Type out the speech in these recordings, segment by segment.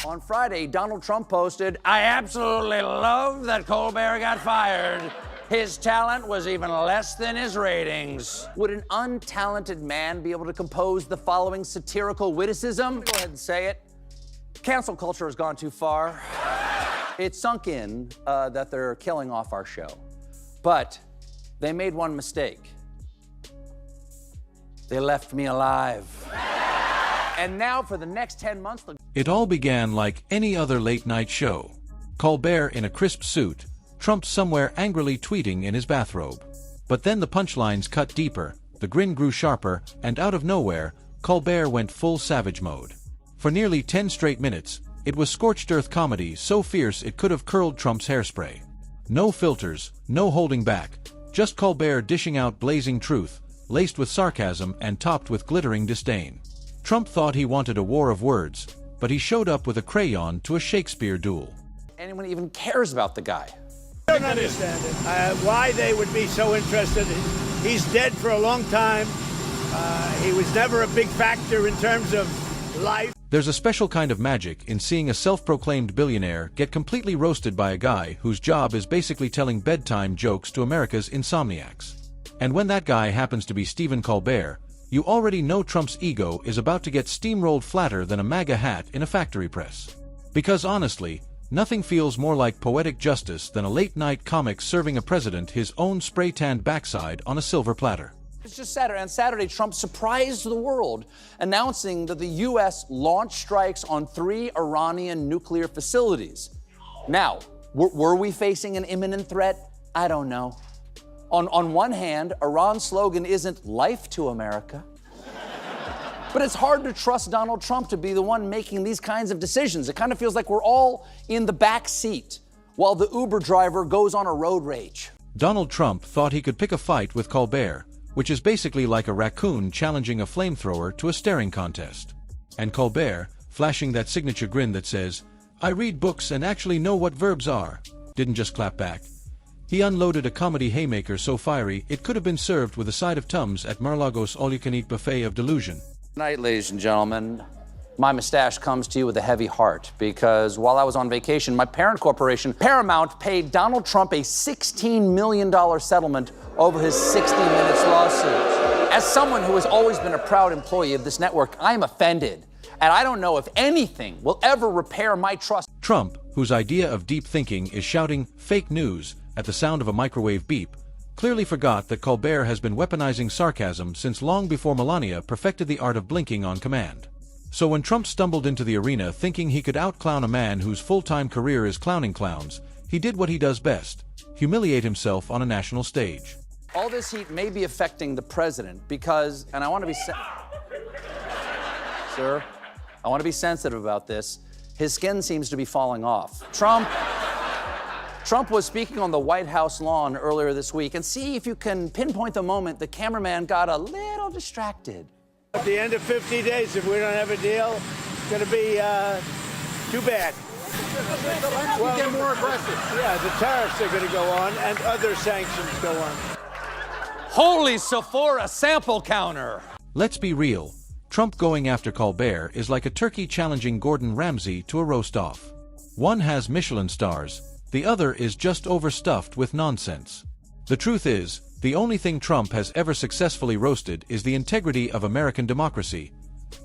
On Friday, Donald Trump posted, "I absolutely love that Colbert got fired. His talent was even less than his ratings." Would an untalented man be able to compose the following satirical witticism? Go ahead and say it. Cancel culture has gone too far. It's sunk in that they're killing off our show. But they made one mistake. They left me alive. And now for the next 10 months... It all began like any other late-night show. Colbert in a crisp suit, Trump somewhere angrily tweeting in his bathrobe. But then the punchlines cut deeper, the grin grew sharper, and out of nowhere, Colbert went full savage mode. For nearly 10 straight minutes, it was scorched earth comedy so fierce it could have curled Trump's hairspray. No filters, no holding back, just Colbert dishing out blazing truth, laced with sarcasm and topped with glittering disdain. Trump thought he wanted a war of words, but he showed up with a crayon to a Shakespeare duel. Anyone even cares about the guy? I don't understand it. Why they would be so interested. He's dead for a long time. He was never a big factor in terms of life. There's a special kind of magic in seeing a self-proclaimed billionaire get completely roasted by a guy whose job is basically telling bedtime jokes to America's insomniacs. And when that guy happens to be Stephen Colbert, you already know Trump's ego is about to get steamrolled flatter than a MAGA hat in a factory press. Because honestly, nothing feels more like poetic justice than a late-night comic serving a president his own spray-tanned backside on a silver platter. It's just Saturday. On Saturday, Trump surprised the world, announcing that the U.S. launched strikes on 3 Iranian nuclear facilities. Now, were we facing an imminent threat? I don't know. On one hand, Iran's slogan isn't "life to America." But it's hard to trust Donald Trump to be the one making these kinds of decisions. It kind of feels like we're all in the back seat while the Uber driver goes on a road rage. Donald Trump thought he could pick a fight with Colbert, which is basically like a raccoon challenging a flamethrower to a staring contest. And Colbert, flashing that signature grin that says, "I read books and actually know what verbs are," didn't just clap back. He unloaded a comedy haymaker so fiery it could have been served with a side of Tums at Mar-a-Lago's all-you-can-eat buffet of delusion. Good night, ladies and gentlemen. My mustache comes to you with a heavy heart because while I was on vacation, my parent corporation, Paramount, paid Donald Trump a $16 million settlement over his 60 Minutes lawsuit. As someone who has always been a proud employee of this network, I am offended. And I don't know if anything will ever repair my trust. Trump, whose idea of deep thinking is shouting fake news at the sound of a microwave beep, clearly forgot that Colbert has been weaponizing sarcasm since long before Melania perfected the art of blinking on command. So when Trump stumbled into the arena thinking he could out-clown a man whose full-time career is clowning clowns, he did what he does best: humiliate himself on a national stage. All this heat may be affecting the president because, and I want to be Sir, I want to be sensitive about this. His skin seems to be falling off. Trump was speaking on the White House lawn earlier this week, and see if you can pinpoint the moment the cameraman got a little distracted. At the end of 50 days, if we don't have a deal, it's going to be too bad. Well, get more aggressive. Yeah, the tariffs are going to go on, and other sanctions go on. Holy Sephora sample counter! Let's be real. Trump going after Colbert is like a turkey challenging Gordon Ramsay to a roast-off. One has Michelin stars, the other is just overstuffed with nonsense. The truth is, the only thing Trump has ever successfully roasted is the integrity of American democracy,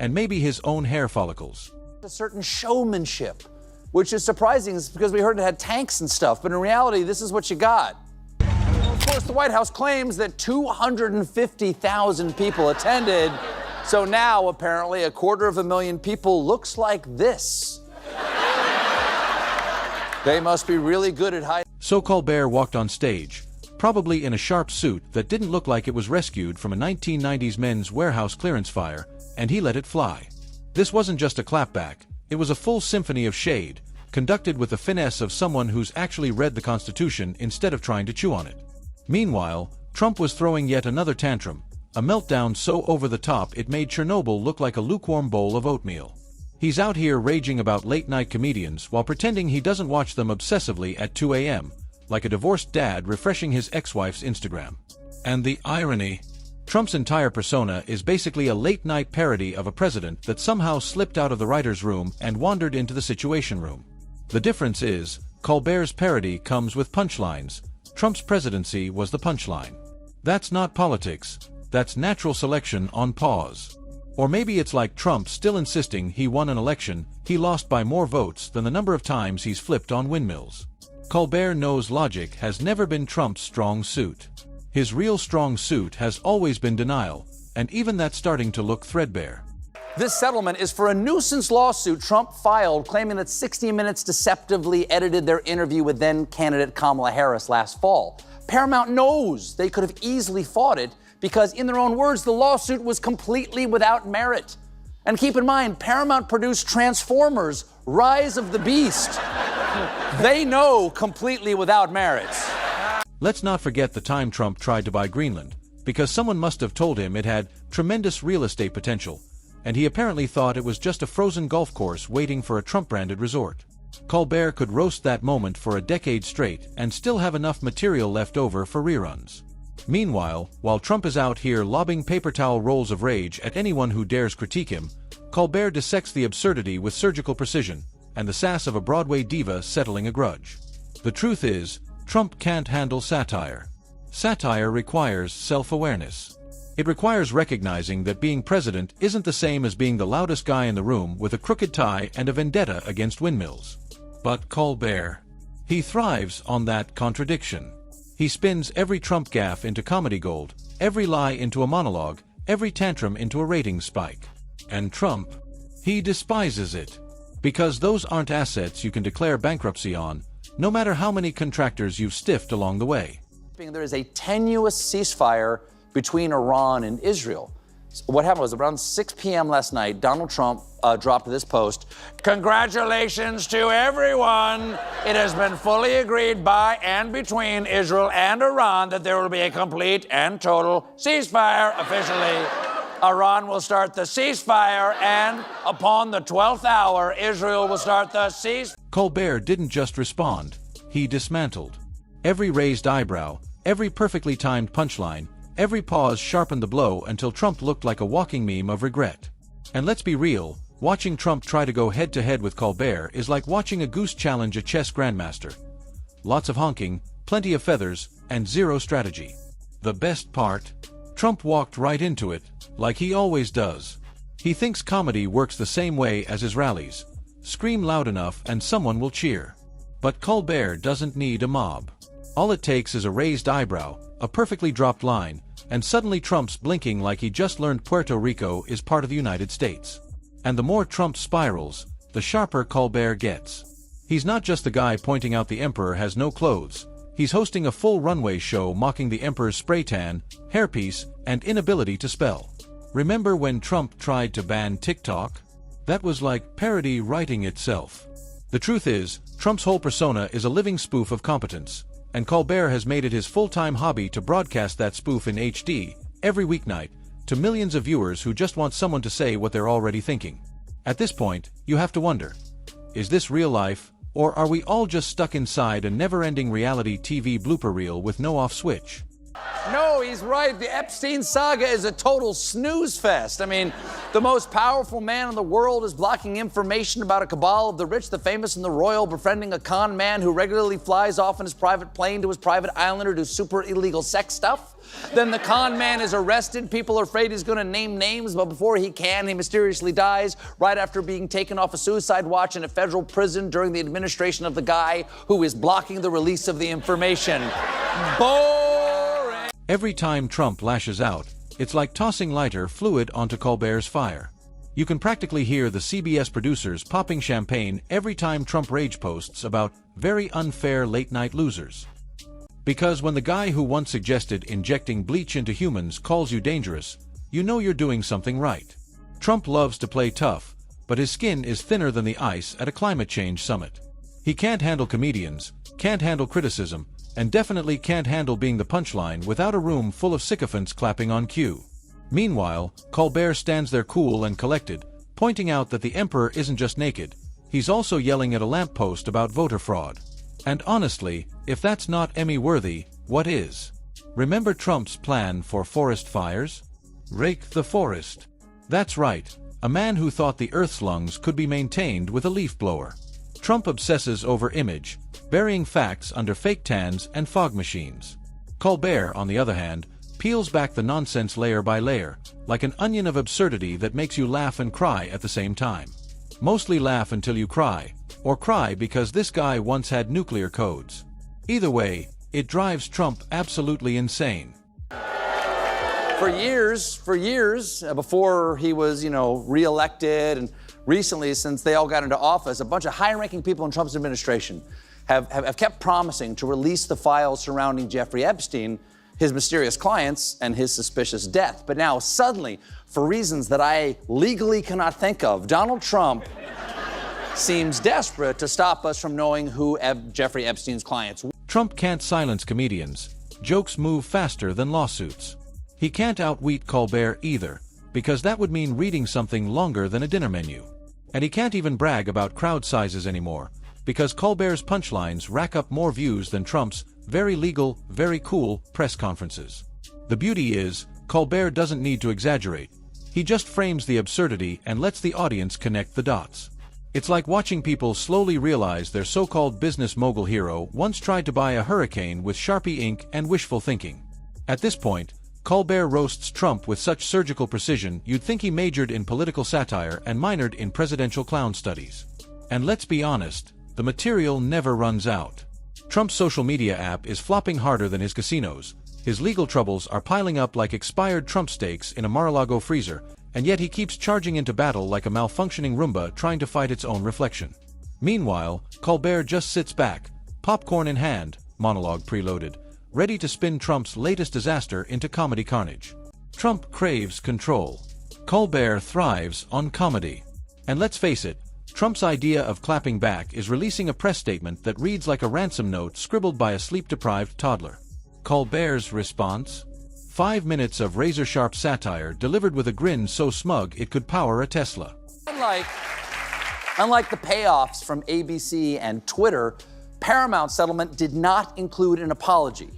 and maybe his own hair follicles. A certain showmanship, which is surprising because we heard it had tanks and stuff, but in reality, this is what you got. Of course, the White House claims that 250,000 people attended, so now apparently 250,000 people looks like this. They must be really good at hiding. So Colbert walked on stage, probably in a sharp suit that didn't look like it was rescued from a 1990s Men's Warehouse clearance fire, and he let it fly. This wasn't just a clapback, it was a full symphony of shade, conducted with the finesse of someone who's actually read the Constitution instead of trying to chew on it. Meanwhile, Trump was throwing yet another tantrum, a meltdown so over the top it made Chernobyl look like a lukewarm bowl of oatmeal. He's out here raging about late-night comedians while pretending he doesn't watch them obsessively at 2 a.m., like a divorced dad refreshing his ex-wife's Instagram. And the irony, Trump's entire persona is basically a late-night parody of a president that somehow slipped out of the writer's room and wandered into the Situation Room. The difference is, Colbert's parody comes with punchlines. Trump's presidency was the punchline. That's not politics, that's natural selection on pause. Or maybe it's like Trump still insisting he won an election he lost by more votes than the number of times he's flipped on windmills. Colbert knows logic has never been Trump's strong suit. His real strong suit has always been denial, and even that's starting to look threadbare. This settlement is for a nuisance lawsuit Trump filed claiming that 60 Minutes deceptively edited their interview with then-candidate Kamala Harris last fall. Paramount knows they could have easily fought it because, in their own words, the lawsuit was completely without merit. And keep in mind, Paramount produced Transformers: Rise of the Beast. They know completely without merit. Let's not forget the time Trump tried to buy Greenland, because someone must have told him it had tremendous real estate potential, and he apparently thought it was just a frozen golf course waiting for a Trump-branded resort. Colbert could roast that moment for a decade straight and still have enough material left over for reruns. Meanwhile, while Trump is out here lobbing paper towel rolls of rage at anyone who dares critique him, Colbert dissects the absurdity with surgical precision, and the sass of a Broadway diva settling a grudge. The truth is, Trump can't handle satire. Satire requires self-awareness. It requires recognizing that being president isn't the same as being the loudest guy in the room with a crooked tie and a vendetta against windmills. But Colbert, he thrives on that contradiction. He spins every Trump gaffe into comedy gold, every lie into a monologue, every tantrum into a ratings spike. And Trump, he despises it. Because those aren't assets you can declare bankruptcy on, no matter how many contractors you've stiffed along the way. There is a tenuous ceasefire between Iran and Israel. What happened was around 6 p.m. last night, Donald Trump dropped this post. Congratulations to everyone. It has been fully agreed by and between Israel and Iran that there will be a complete and total ceasefire officially. Iran will start the ceasefire, and upon the 12th hour, Israel will start the ceasefire. Colbert didn't just respond, he dismantled. Every raised eyebrow, every perfectly timed punchline, every pause sharpened the blow until Trump looked like a walking meme of regret. And let's be real, watching Trump try to go head-to-head with Colbert is like watching a goose challenge a chess grandmaster. Lots of honking, plenty of feathers, and zero strategy. The best part? Trump walked right into it, like he always does. He thinks comedy works the same way as his rallies. Scream loud enough and someone will cheer. But Colbert doesn't need a mob. All it takes is a raised eyebrow, a perfectly dropped line, and suddenly Trump's blinking like he just learned Puerto Rico is part of the United States. And the more Trump spirals, the sharper Colbert gets. He's not just the guy pointing out the emperor has no clothes. He's hosting a full runway show mocking the emperor's spray tan, hairpiece, and inability to spell. Remember when Trump tried to ban TikTok? That was like parody writing itself. The truth is, Trump's whole persona is a living spoof of competence, and Colbert has made it his full-time hobby to broadcast that spoof in HD, every weeknight, to millions of viewers who just want someone to say what they're already thinking. At this point, you have to wonder, is this real life, or are we all just stuck inside a never-ending reality TV blooper reel with no off switch? No, he's right. The Epstein saga is a total snooze fest. I mean, the most powerful man in the world is blocking information about a cabal of the rich, the famous, and the royal, befriending a con man who regularly flies off in his private plane to his private island or do super illegal sex stuff. Then the con man is arrested. People are afraid he's going to name names, but before he can, he mysteriously dies right after being taken off a suicide watch in a federal prison during the administration of the guy who is blocking the release of the information. Boring. Every time Trump lashes out, it's like tossing lighter fluid onto Colbert's fire. You can practically hear the CBS producers popping champagne every time Trump rage posts about very unfair late-night losers. Because when the guy who once suggested injecting bleach into humans calls you dangerous, you know you're doing something right. Trump loves to play tough, but his skin is thinner than the ice at a climate change summit. He can't handle comedians, can't handle criticism, and definitely can't handle being the punchline without a room full of sycophants clapping on cue. Meanwhile, Colbert stands there cool and collected, pointing out that the emperor isn't just naked, he's also yelling at a lamppost about voter fraud. And honestly, if that's not Emmy-worthy, what is? Remember Trump's plan for forest fires? Rake the forest. That's right, a man who thought the Earth's lungs could be maintained with a leaf blower. Trump obsesses over image, burying facts under fake tans and fog machines. Colbert, on the other hand, peels back the nonsense layer by layer, like an onion of absurdity that makes you laugh and cry at the same time. Mostly laugh until you cry, or cry because this guy once had nuclear codes. Either way, it drives Trump absolutely insane. For years, before he was, reelected, and recently, since they all got into office, a bunch of high-ranking people in Trump's administration have kept promising to release the files surrounding Jeffrey Epstein, his mysterious clients, and his suspicious death. But now, suddenly, for reasons that I legally cannot think of, Donald Trump seems desperate to stop us from knowing who Jeffrey Epstein's clients were. Trump can't silence comedians. Jokes move faster than lawsuits. He can't outwit Colbert either, because that would mean reading something longer than a dinner menu. And he can't even brag about crowd sizes anymore, because Colbert's punchlines rack up more views than Trump's very legal, very cool press conferences. The beauty is, Colbert doesn't need to exaggerate. He just frames the absurdity and lets the audience connect the dots. It's like watching people slowly realize their so-called business mogul hero once tried to buy a hurricane with Sharpie ink and wishful thinking. At this point, Colbert roasts Trump with such surgical precision you'd think he majored in political satire and minored in presidential clown studies. And let's be honest, the material never runs out. Trump's social media app is flopping harder than his casinos, his legal troubles are piling up like expired Trump steaks in a Mar-a-Lago freezer, and yet he keeps charging into battle like a malfunctioning Roomba trying to fight its own reflection. Meanwhile, Colbert just sits back, popcorn in hand, monologue preloaded, ready to spin Trump's latest disaster into comedy carnage. Trump craves control. Colbert thrives on comedy. And let's face it, Trump's idea of clapping back is releasing a press statement that reads like a ransom note scribbled by a sleep-deprived toddler. Colbert's response? 5 minutes of razor-sharp satire delivered with a grin so smug it could power a Tesla. Unlike the payoffs from ABC and Twitter, Paramount's settlement did not include an apology.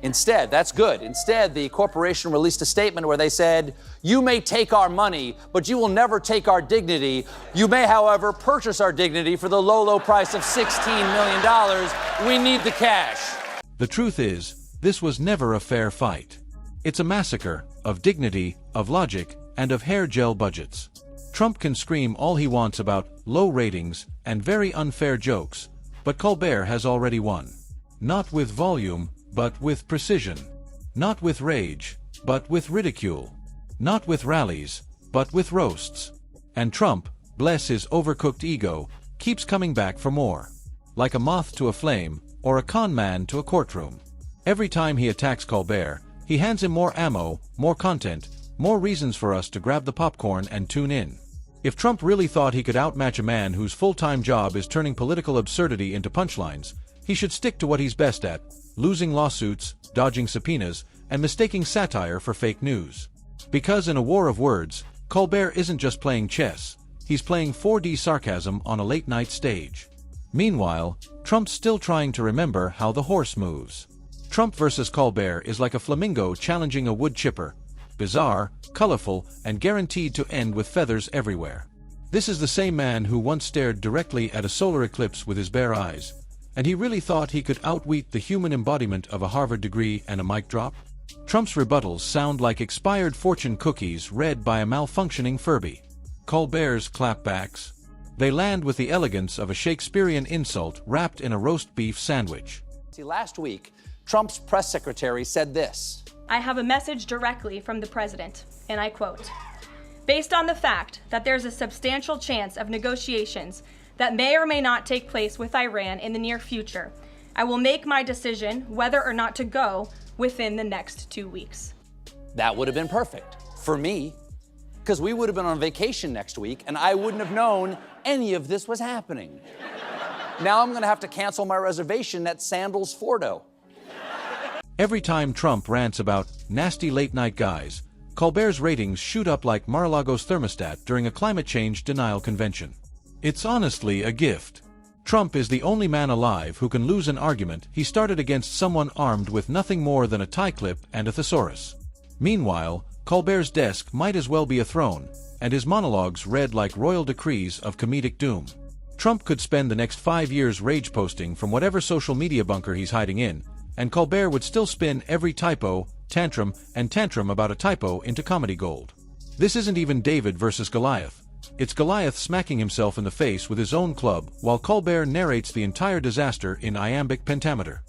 Instead, that's good. Instead, the corporation released a statement where they said, "You may take our money, but you will never take our dignity. You may, however, purchase our dignity for the low, low price of $16 million. We need the cash." The truth is, this was never a fair fight. It's a massacre of dignity, of logic, and of hair gel budgets. Trump can scream all he wants about low ratings and very unfair jokes, but Colbert has already won. Not with volume, but with precision. Not with rage, but with ridicule. Not with rallies, but with roasts. And Trump, bless his overcooked ego, keeps coming back for more. Like a moth to a flame, or a con man to a courtroom. Every time he attacks Colbert, he hands him more ammo, more content, more reasons for us to grab the popcorn and tune in. If Trump really thought he could outmatch a man whose full-time job is turning political absurdity into punchlines, he should stick to what he's best at, losing lawsuits, dodging subpoenas, and mistaking satire for fake news. Because in a war of words, Colbert isn't just playing chess, he's playing 4D sarcasm on a late-night stage. Meanwhile, Trump's still trying to remember how the horse moves. Trump versus Colbert is like a flamingo challenging a wood chipper, bizarre, colorful, and guaranteed to end with feathers everywhere. This is the same man who once stared directly at a solar eclipse with his bare eyes, and he really thought he could outwit the human embodiment of a Harvard degree and a mic drop? Trump's rebuttals sound like expired fortune cookies read by a malfunctioning Furby. Colbert's clapbacks? They land with the elegance of a Shakespearean insult wrapped in a roast beef sandwich. See, last week, Trump's press secretary said this. I have a message directly from the president, and I quote, "Based on the fact that there's a substantial chance of negotiations that may or may not take place with Iran in the near future, I will make my decision whether or not to go within the next 2 weeks." That would have been perfect for me, because we would have been on vacation next week and I wouldn't have known any of this was happening. Now I'm going to have to cancel my reservation at Sandals Fordo. Every time Trump rants about nasty late-night guys, Colbert's ratings shoot up like Mar-a-Lago's thermostat during a climate change denial convention. It's honestly a gift. Trump is the only man alive who can lose an argument he started against someone armed with nothing more than a tie clip and a thesaurus. Meanwhile, Colbert's desk might as well be a throne, and his monologues read like royal decrees of comedic doom. Trump could spend the next 5 years rage posting from whatever social media bunker he's hiding in, and Colbert would still spin every typo, tantrum, and tantrum about a typo into comedy gold. This isn't even David versus Goliath. It's Goliath smacking himself in the face with his own club while Colbert narrates the entire disaster in iambic pentameter.